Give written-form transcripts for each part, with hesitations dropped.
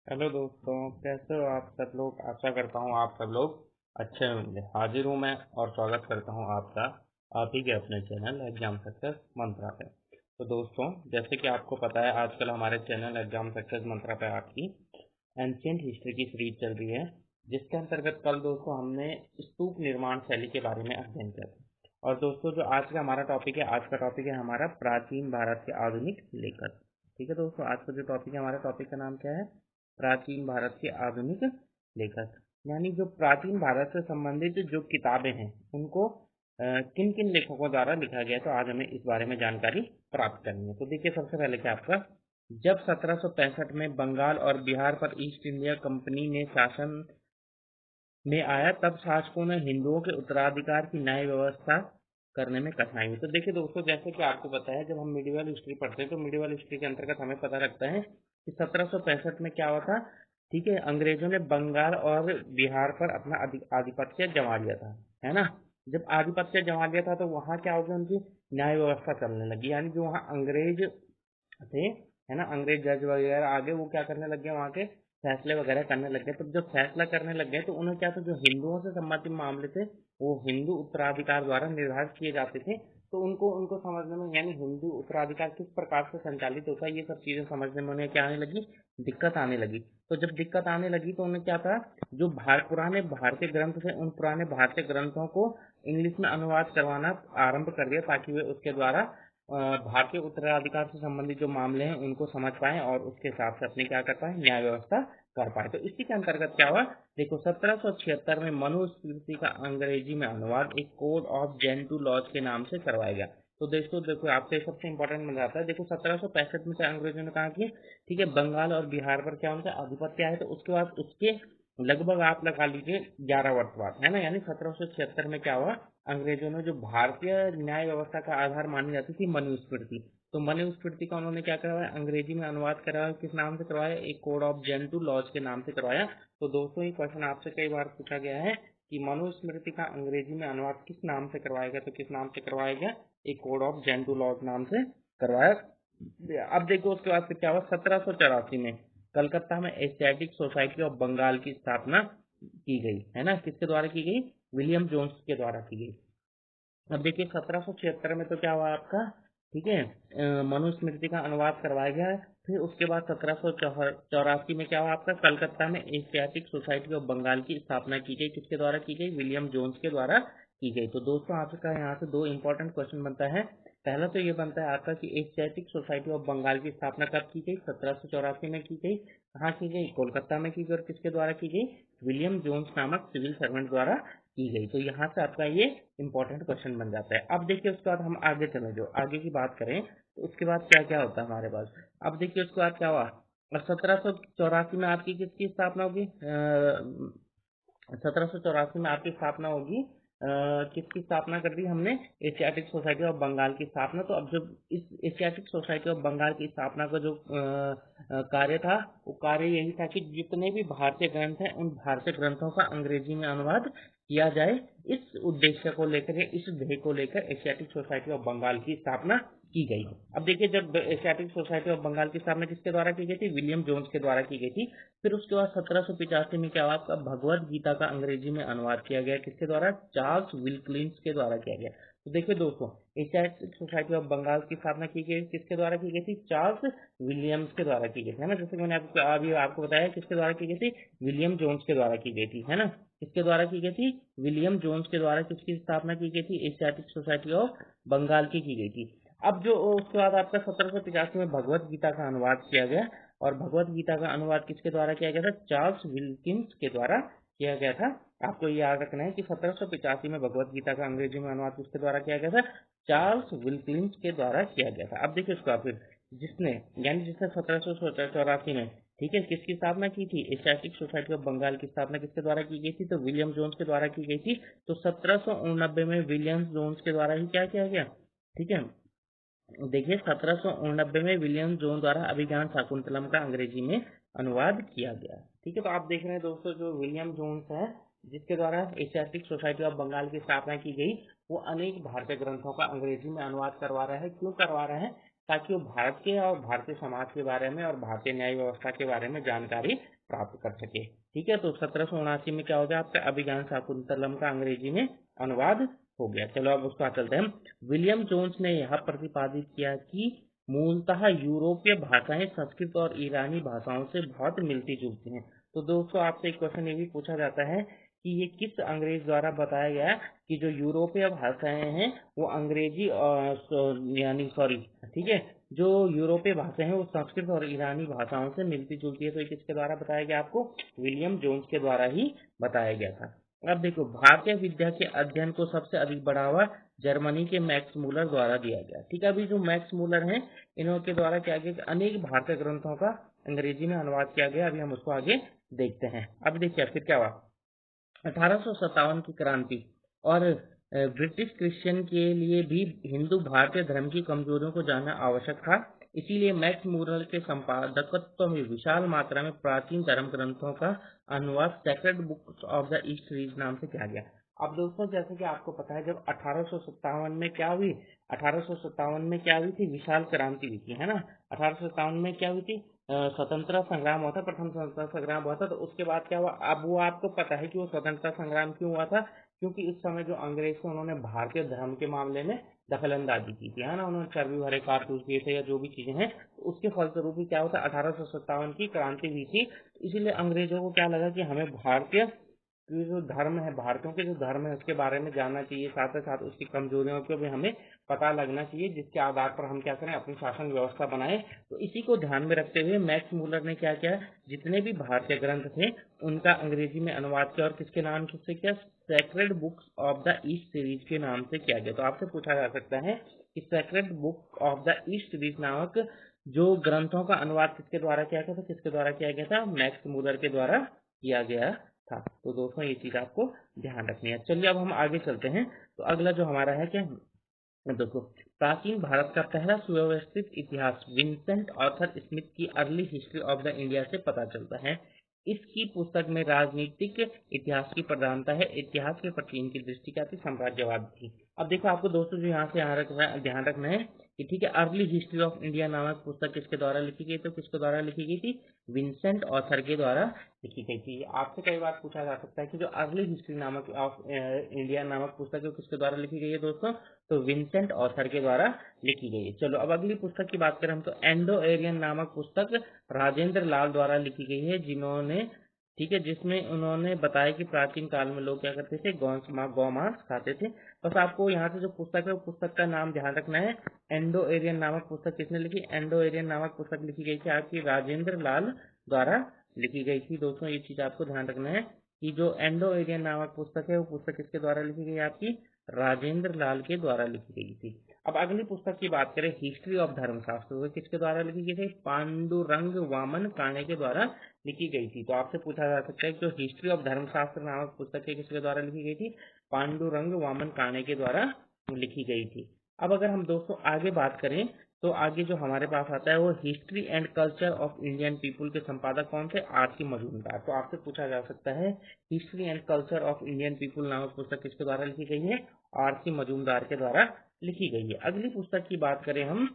Hello दोस्तों, कैसे हो आप सब लोग। आशा करता हूँ आप सब लोग अच्छे होंगे। हाजिर हूँ मैं और स्वागत करता हूँ आपका आप ही के अपने चैनल एग्जाम सक्सेस मंत्रा पे। तो दोस्तों, जैसे कि आपको पता है, आजकल हमारे चैनल एग्जाम सक्सेस मंत्रा पे आपकी एंशियंट हिस्ट्री की सीरीज चल रही है, जिसके अंतर्गत कल दोस्तों हमने स्तूप निर्माण शैली के बारे में अध्ययन किया था। और दोस्तों, जो आज का हमारा टॉपिक है, आज का टॉपिक है हमारा प्राचीन भारत के आधुनिक लेखक। ठीक है दोस्तों, आज का जो टॉपिक है, हमारे टॉपिक का नाम क्या है? प्राचीन भारत के आधुनिक लेखक। यानी जो प्राचीन भारत से संबंधित जो किताबें हैं, उनको किन किन लेखकों द्वारा लिखा गया है, तो आज हमें इस बारे में जानकारी प्राप्त करनी है। तो देखिए, सबसे पहले क्या आपका, जब 1765 में बंगाल और बिहार पर ईस्ट इंडिया कंपनी ने शासन में आया, तब शासकों ने हिंदुओं के उत्तराधिकार की न्याय व्यवस्था करने में कठिनाई हुई। तो देखिए दोस्तों, जैसे कि आपको पता है, जब हम मिडिवल हिस्ट्री पढ़ते हैं तो मिडिवल हिस्ट्री के अंतर्गत हमें पता लगता है कि 1765 में क्या हुआ था। ठीक है, अंग्रेजों ने बंगाल और बिहार पर अपना आधिपत्य जमा लिया था, है ना। जब आधिपत्य जमा लिया था तो वहाँ क्या हो गया, उनकी न्याय व्यवस्था चलने लगी। यानी जो वहाँ अंग्रेज थे, है ना, अंग्रेज जज वगैरह आगे वो क्या करने लग गए, वहाँ के फैसले वगैरह करने लग गए। तो जब फैसला करने लग गए तो उन्हें क्या था, जो हिंदुओं से संबंधित मामले थे वो हिंदू उत्तराधिकार द्वारा निर्धारित किए जाते थे। तो उनको उनको समझने में, यानी हिंदू उत्तराधिकार किस प्रकार से संचालित होता है, ये सब चीजें समझने में उन्हें क्या आने लगी, दिक्कत आने लगी। तो जब दिक्कत आने लगी तो उन्हें क्या था, जो पुराने भारतीय ग्रंथ थे, उन पुराने भारतीय ग्रंथों को इंग्लिश में अनुवाद करवाना आरंभ कर दिया, ताकि वे उसके द्वारा भारतीय उत्तराधिकार से संबंधित जो मामले हैं उनको समझ पाएं और उसके हिसाब से अपनी क्या कर पाए, न्याय व्यवस्था कर पाए। तो इसी के अंतर्गत क्या हुआ, देखो 1776 में मनुस्मृति का अंग्रेजी में अनुवाद एक कोड ऑफ जेंटू लॉज के नाम से करवाया गया। तो दोस्तों देखो, आपसे सबसे इंपॉर्टेंट बन जाता है। देखो 1765 में से अंग्रेजों ने कहा कि ठीक है, बंगाल और बिहार पर क्या उनका आधिपत्य है। तो उसके बाद उसके लगभग आप लगा लीजिए 11 वर्ष बाद, है ना, यानी 1776 में क्या हुआ, अंग्रेजों ने जो भारतीय न्याय व्यवस्था का आधार मानी जाती थी मनुस्मृति, तो मनुस्मृति का उन्होंने क्या करवाया, अंग्रेजी में अनुवाद करवाया। किस नाम से करवाया? एक कोड ऑफ जेंटू लॉज के नाम से करवाया। तो दोस्तों, ये क्वेश्चन आपसे कई बार पूछा गया है कि मनुस्मृति का अंग्रेजी में अनुवाद किस नाम से करवाया गया, तो किस नाम से करवाया गया? एक कोड ऑफ जेंटू लॉज नाम से करवाया। अब देखो उसके बाद फिर क्या हुआ, 1784 में कलकत्ता में एशियाटिक सोसाइटी ऑफ बंगाल की स्थापना की गई, है ना। किसके द्वारा की गई? विलियम जोन्स के द्वारा की गई। अब देखिए 1776 में तो क्या हुआ आपका, ठीक है, मनुस्मृति का अनुवाद करवाया गया। फिर उसके बाद 1784 में क्या हुआ आपका, कलकत्ता में एशियाटिक सोसाइटी ऑफ बंगाल की स्थापना की गई। किसके द्वारा की गई? विलियम जोन्स के द्वारा की गई। तो दोस्तों, आपका यहाँ से दो इंपॉर्टेंट क्वेश्चन बनता है। पहला तो ये बनता है आपका कि एशियाटिक सोसाइटी ऑफ बंगाल की स्थापना कब की गई? 1784 में की गई। कहाँ की गई? कोलकाता में की गई। और किसके द्वारा की गई? विलियम जोन्स नामक सिविल सर्वेंट द्वारा की गई। तो यहाँ से आपका ये इंपॉर्टेंट क्वेश्चन बन जाता है। अब देखिए उसके बाद हम आगे चले, जो आगे की बात करें तो उसके बाद क्या क्या होता है हमारे पास। अब देखिए उसके बाद क्या हुआ, और 1784 में आपकी किसकी स्थापना होगी? 1784 में आपकी स्थापना होगी, किसकी स्थापना कर दी हमने? एशियाटिक सोसाइटी ऑफ बंगाल की स्थापना। तो अब जब इस एशियाटिक सोसाइटी ऑफ बंगाल की स्थापना का जो कार्य था, वो कार्य यही था कि जितने भी भारतीय ग्रंथ हैं, उन भारतीय ग्रंथों का अंग्रेजी में अनुवाद किया जाए। इस उद्देश्य को लेकर, इस ध्येय को लेकर एशियाटिक सोसाइटी ऑफ बंगाल की स्थापना की गई। अब देखिए, जब एशियाटिक सोसाइटी ऑफ बंगाल की स्थापना किसके द्वारा की गई थी? विलियम जोन्स के द्वारा की गई थी। फिर उसके बाद 1785 में क्या हुआ आपका, भगवत गीता का अंग्रेजी में अनुवाद किया गया। किसके द्वारा? चार्ल्स विल्किंस के द्वारा किया गया। तो देखिए दोस्तों, एशियाटिक सोसाइटी ऑफ बंगाल की स्थापना की गई, किसके द्वारा की गई थी? चार्ल्स विलियम्स के द्वारा की गई थी, है ना। जैसे कि मैंने आपको अभी आपको बताया, किसके द्वारा की गई थी? विलियम जोन्स के द्वारा की गई थी, है ना। किसके द्वारा की गई थी? विलियम जोन्स के द्वारा किसकी स्थापना की गई थी? एशियाटिक सोसाइटी ऑफ बंगाल की गई थी। अब जो उसके बाद आपका 1785 में भगवत गीता का अनुवाद किया गया। और भगवत गीता का अनुवाद किसके द्वारा किया गया था? चार्ल्स विल्किंस के द्वारा किया गया था। आपको ये याद रखना है कि 1785 में भगवत गीता का अंग्रेजी में अनुवाद किसके द्वारा किया गया था? चार्ल्स विल्किंस के द्वारा किया गया था। अब देखिए उसका फिर जिसने, यानी जिसने 1784 में, ठीक है, किसकी स्थापना की थी? एशियाटिक सोसाइटी ऑफ बंगाल की स्थापना किसके द्वारा की गई थी? तो विलियम जोन्स के द्वारा की गई थी। तो 1789 में विलियम जोन्स के द्वारा ही क्या किया गया, ठीक है। देखिए 1789 में विलियम जोन द्वारा अभिज्ञान शाकुंतलम का अंग्रेजी में अनुवाद किया गया। ठीक है, तो आप देख रहे हैं दोस्तों, जो विलियम जोन्स है, जिसके द्वारा एशियाटिक सोसाइटी ऑफ बंगाल की स्थापना की गई, वो अनेक भारतीय ग्रंथों का अंग्रेजी में अनुवाद करवा रहा है। क्यों करवा रहा है? ताकि वो भारत के और भारतीय समाज के बारे में और भारतीय न्याय व्यवस्था के बारे में जानकारी प्राप्त कर सके। ठीक है, तो 1779 में क्या हो गया आपका अभिज्ञान शाकुंतलम का अंग्रेजी में अनुवाद हो गया। चलो अब उसका चलते हैं। विलियम जोन्स ने यह प्रतिपादित किया कि मूलतः यूरोपीय भाषाएं संस्कृत और ईरानी भाषाओं से बहुत मिलती जुलती हैं। तो दोस्तों आपसे एक क्वेश्चन ये भी पूछा जाता है कि ये किस अंग्रेज द्वारा बताया गया कि जो यूरोपीय भाषाएं हैं वो अंग्रेजी यानी सॉरी ठीक है, जो यूरोपीय भाषाएं हैं वो संस्कृत और ईरानी भाषाओं से मिलती जुलती है। तो ये किसके द्वारा बताया गया आपको? विलियम जोन्स के द्वारा ही बताया गया था। अब देखो, भारतीय विद्या के अध्ययन को सबसे अधिक बढ़ावा जर्मनी के मैक्स मूलर द्वारा दिया गया। ठीक है, अभी जो मैक्स मूलर हैं इनके द्वारा क्या गया कि अनेक भारतीय ग्रंथों का अंग्रेजी में अनुवाद किया गया। अभी हम उसको आगे देखते हैं। अब देखिए फिर क्या हुआ। 1857 की क्रांति और ब्रिटिश क्रिश्चियन के लिए भी हिंदू भारतीय धर्म की कमजोरियों को जानना आवश्यक था। इसीलिए मैक्स मूलर के संपादकत्व में विशाल मात्रा में प्राचीन धर्म ग्रंथों का अनुवाद sacred books of the east series नाम से किया गया। अब दोस्तों जैसे कि आपको पता है जब 1857 में क्या हुई, 1857 में क्या हुई थी? विशाल क्रांति हुई थी, है ना। 1857 में क्या हुई थी? स्वतंत्रता संग्राम हुआ था, प्रथम स्वतंत्रता संग्राम हुआ था। तो उसके बाद क्या हुआ? अब वो आपको पता है कि वो स्वतंत्रता संग्राम क्यों हुआ था? क्योंकि इस समय जो अंग्रेज थे उन्होंने भारतीय धर्म के मामले में दखलंदाजी की थी, है ना। उन्होंने चर्बी भरे कारतूस दिए थे या जो भी चीजें हैं, तो उसके फलस्वरूप ही क्या होता? 1857 की क्रांति हुई थी। इसीलिए अंग्रेजों को क्या लगा कि हमें भारतीय जो धर्म है, भारतीयों के जो धर्म है उसके बारे में जानना चाहिए, साथ ही साथ उसकी कमजोरियों को भी हमें पता लगना चाहिए, जिसके आधार पर हम क्या करें, अपनी शासन व्यवस्था बनाए। तो इसी को ध्यान में रखते हुए मैक्स मूलर ने क्या किया, जितने भी भारतीय ग्रंथ थे उनका अंग्रेजी में अनुवाद किया और किसके नाम से किया? Sacred books of the east series के नाम से किया गया। तो आपसे पूछा जा सकता है कि sacred book of the east series नामक जो ग्रंथों का अनुवाद किसके द्वारा किया गया था? किसके द्वारा किया गया था? मैक्स मूलर के द्वारा किया गया था। तो दोस्तों ये चीज आपको ध्यान रखनी है। चलिए अब हम आगे चलते हैं। तो अगला जो हमारा है क्या, देखो, प्राचीन भारत का पहला सुव्यवस्थित इतिहास विंसेंट ऑर्थर स्मिथ की early history of the India से पता चलता है। इसकी पुस्तक में राजनीतिक इतिहास की प्रधानता है। इतिहास के प्रति इनकी दृष्टि क्या थी? साम्राज्यवाद थी। अब देखो आपको दोस्तों जो यहाँ से ध्यान रखना है कि ठीक है, अर्ली हिस्ट्री ऑफ इंडिया नामक पुस्तक किसके द्वारा लिखी गई? तो किसके द्वारा लिखी गई थी? विंसेंट ऑथर के द्वारा लिखी गई थी। आपसे कई बार पूछा जा सकता है कि जो अर्ली हिस्ट्री नामक ऑफ इंडिया नामक पुस्तक है किसके द्वारा लिखी गई है दोस्तों? तो विंसेंट ऑथर के द्वारा लिखी गई है। चलो अब अगली पुस्तक की बात करें हम, तो एंडो एरियन नामक पुस्तक राजेंद्र लाल द्वारा लिखी गई है, जिन्होंने ठीक है, जिसमें उन्होंने बताया कि प्राचीन काल में लोग क्या करते थे? गौमांस खाते थे। बस आपको यहाँ से जो पुस्तक है वो पुस्तक का नाम ध्यान रखना है। एंडो एरियन नामक पुस्तक किसने लिखी? एंडो एरियन नामक पुस्तक लिखी गई थी आपकी राजेंद्र लाल द्वारा लिखी गई थी। दोस्तों ये चीज आपको ध्यान रखना है कि जो एंडो एरियन नामक पुस्तक है वो पुस्तक किसके द्वारा लिखी गई? आपकी राजेंद्र लाल के द्वारा लिखी गई थी। अब अगली पुस्तक की बात करें, हिस्ट्री ऑफ धर्मशास्त्र, वो किसके द्वारा लिखी गई थी? पांडुरंग वामन काणे के द्वारा लिखी गई थी। तो आपसे पूछा जा सकता है कि जो हिस्ट्री ऑफ धर्मशास्त्र नामक पुस्तक है किसके द्वारा लिखी गई थी? पांडुरंग वामन काणे के द्वारा लिखी गई थी। अब अगर हम दोस्तों आगे बात करें तो आगे जो हमारे पास आता है वो history and culture of Indian people के संपादक कौन थे? आर.सी. मजूमदार। तो आपसे पूछा जा सकता है history and culture of Indian people नामक पुस्तक किसके द्वारा लिखी गई है? आर.सी. मजूमदार के द्वारा लिखी गई है। अगली पुस्तक की बात करें हम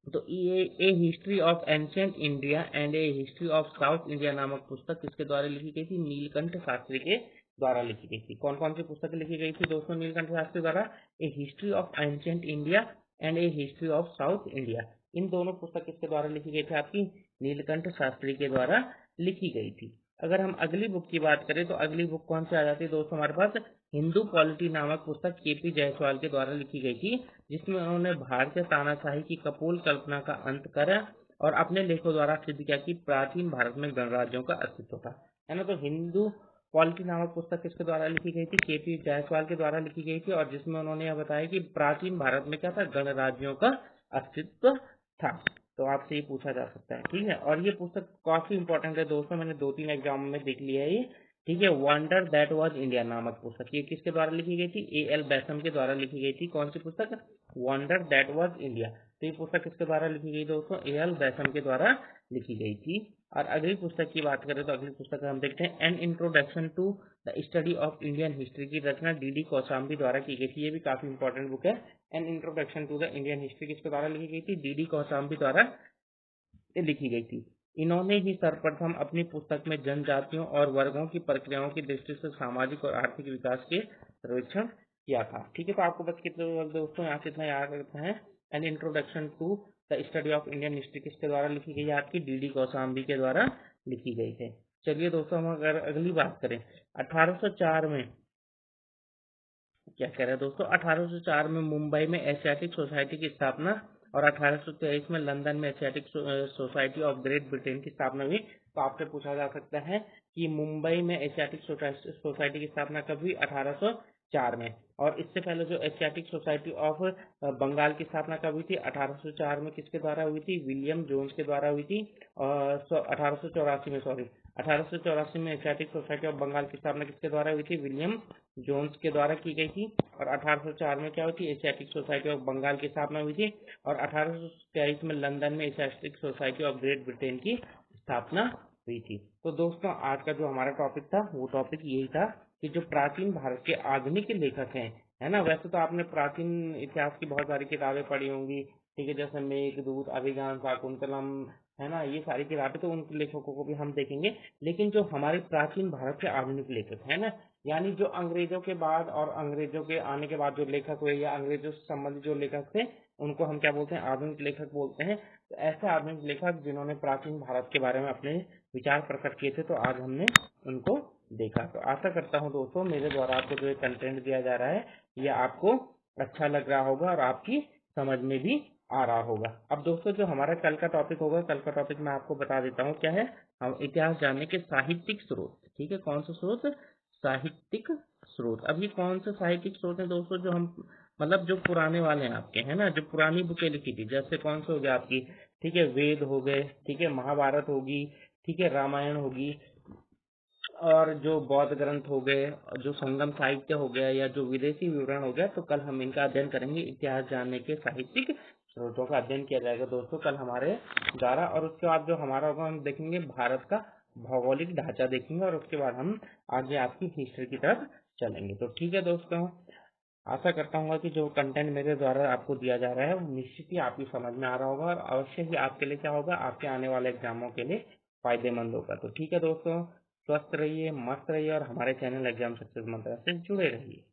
तो a history of ancient India and a history of South India नामक पुस्तक किसके द्वारा लिखी गई थी? नीलकंठ शास्त्री के द्वारा लिखी गई थी। कौन कौन सी पुस्तक लिखी गई थी दोस्तों नीलकंठ शास्त्री द्वारा? A history of ancient India and a history of South India. इन दोनों पुस्तक किसके द्वारा लिखी गई थी? आपकी नीलकंठ शास्त्री के द्वारा लिखी गई थी। अगर हम अगली बुक की बात करें तो अगली बुक कौन सी आ जाती है दोस्तों हमारे पास? हिंदू पॉलिटी नामक पुस्तक के.पी. जायसवाल के द्वारा लिखी गई थी, जिसमें उन्होंने भारतीय तानाशाही की कपोल कल्पना का अंत करा और अपने लेखों द्वारा सिद्ध किया कि प्राचीन भारत में गणराज्यों का अस्तित्व था, है ना। तो हिंदू पॉलिटी नामक पुस्तक किसके द्वारा लिखी गई थी? के.पी. जायसवाल के द्वारा लिखी गई थी और जिसमें उन्होंने यह बताया कि प्राचीन भारत में क्या था? गणराज्यों का अस्तित्व था। तो आपसे ये पूछा जा सकता है, ठीक है। और ये पुस्तक काफी इंपॉर्टेंट है दोस्तों, मैंने 2-3 एग्जाम में देख लिया है ये, ठीक है। वंडर दैट वाज इंडिया नामक पुस्तक ये किसके द्वारा लिखी गई थी? ए.एल. बेसम के द्वारा लिखी गई थी। कौन सी पुस्तक? Wonder that was India. तो ये पुस्तक किसके द्वारा लिखी गई दोस्तों? A.L. बैसम के द्वारा लिखी गई थी। और अगली पुस्तक की बात करें तो अगली पुस्तक हम देखते हैं an introduction to the study of Indian history की रचना D.D. कौशाम्बी द्वारा की गई थी। ये भी काफी इंपॉर्टेंट बुक है। An introduction to the Indian history किसके द्वारा लिखी गई थी? D.D. कौशाम्बी द्वारा लिखी गई थी। इन्होंने ही सर्वप्रथम अपनी पुस्तक में जनजातियों और वर्गों की प्रक्रियाओं की दृष्टि से सामाजिक और आर्थिक विकास के सर्वेक्षण किया था। ठीक है, तो आपको बस कितने दोस्तों यहाँ से इतना याद रखना है। An introduction to the study of Indian history किसके द्वारा लिखी गई? आपकी D.D. कौशाम्बी के द्वारा लिखी गई है। चलिए दोस्तों, हम अगर अगली बात करें 1804 में क्या कह रहे हैं दोस्तों? 1804 में मुंबई में एशियाटिक सोसाइटी की स्थापना और 1823 में लंदन में Asiatic society of great Britain की स्थापना हुई। तो आपसे पूछा जा सकता है कि मुंबई में एशियाटिक सोसाइटी की स्थापना कब हुई? 1804 में। और इससे पहले जो एशियाटिक सोसाइटी ऑफ बंगाल की स्थापना कब हुई थी? 1804 में। किसके द्वारा हुई थी? विलियम जोन्स के द्वारा हुई थी। और 1884 में, सॉरी, 1884 में एशियाटिक सोसाइटी ऑफ बंगाल की स्थापना किसके द्वारा हुई थी? विलियम जोन्स के द्वारा की गई थी। और 1804 में क्या हुई थी? एशियाटिक सोसाइटी ऑफ बंगाल की स्थापना हुई थी। और 1823 में लंदन में Asiatic society of great Britain की स्थापना हुई थी। तो दोस्तों, आज का जो हमारा टॉपिक था वो टॉपिक यही था कि जो प्राचीन भारत के आधुनिक लेखक हैं, है ना, वैसे तो आपने प्राचीन इतिहास की बहुत सारी किताबें पढ़ी होंगी, ठीक है, जैसे मेघदूत, अभिज्ञान शाकुंतलम, है ना, ये सारी किताबें, तो उन लेखकों को भी हम देखेंगे। लेकिन जो हमारे प्राचीन भारत के आधुनिक लेखक है ना, यानी जो अंग्रेजों के बाद और अंग्रेजों के आने के बाद जो लेखक हुए या अंग्रेजों से संबंधित जो लेखक थे, उनको हम क्या बोलते हैं? आधुनिक लेखक बोलते हैं। तो ऐसे आधुनिक लेखक जिन्होंने प्राचीन भारत के बारे में अपने विचार प्रकट किए थे, तो आज हमने उनको देखा। तो आशा करता हूँ दोस्तों, मेरे द्वारा आपको जो कंटेंट दिया जा रहा है ये आपको अच्छा लग रहा होगा और आपकी समझ में भी आ रहा होगा। अब दोस्तों, जो हमारा कल का टॉपिक होगा, कल का टॉपिक मैं आपको बता देता हूँ क्या है। हम इतिहास जानने के साहित्यिक स्रोत, ठीक है, कौन सा स्रोत? साहित्यिक स्रोत। अब ये कौन से साहित्यिक स्रोत है दोस्तों? जो हम मतलब जो पुराने वाले हैं आपके, है ना, जो पुरानी बुकें लिखी थी, जैसे कौन से हो गए आपकी, ठीक है, वेद हो गए, ठीक है, महाभारत होगी, ठीक है, रामायण होगी, और जो बौद्ध ग्रंथ हो गए, जो संगम साहित्य हो गया, या जो विदेशी विवरण हो गया, तो कल हम इनका अध्ययन करेंगे। इतिहास जानने के साहित्यिक स्रोतों का अध्ययन किया जाएगा दोस्तों कल हमारे द्वारा। और उसके बाद जो हमारा होगा, हम देखेंगे भारत का भौगोलिक ढांचा देखेंगे, और उसके बाद हम आगे आपकी हिस्ट्री की तरफ चलेंगे। तो ठीक है दोस्तों, आशा करता हूँ कि जो कंटेंट मेरे द्वारा आपको दिया जा रहा है वो निश्चित ही आपकी समझ में आ रहा होगा, और अवश्य ही आपके लिए क्या होगा? आपके आने वाले एग्जामों के लिए फायदेमंद होगा। तो ठीक है दोस्तों, स्वस्थ रहिए, मस्त रहिए, और हमारे चैनल एग्जाम सक्सेस मंत्र से जुड़े रहिए।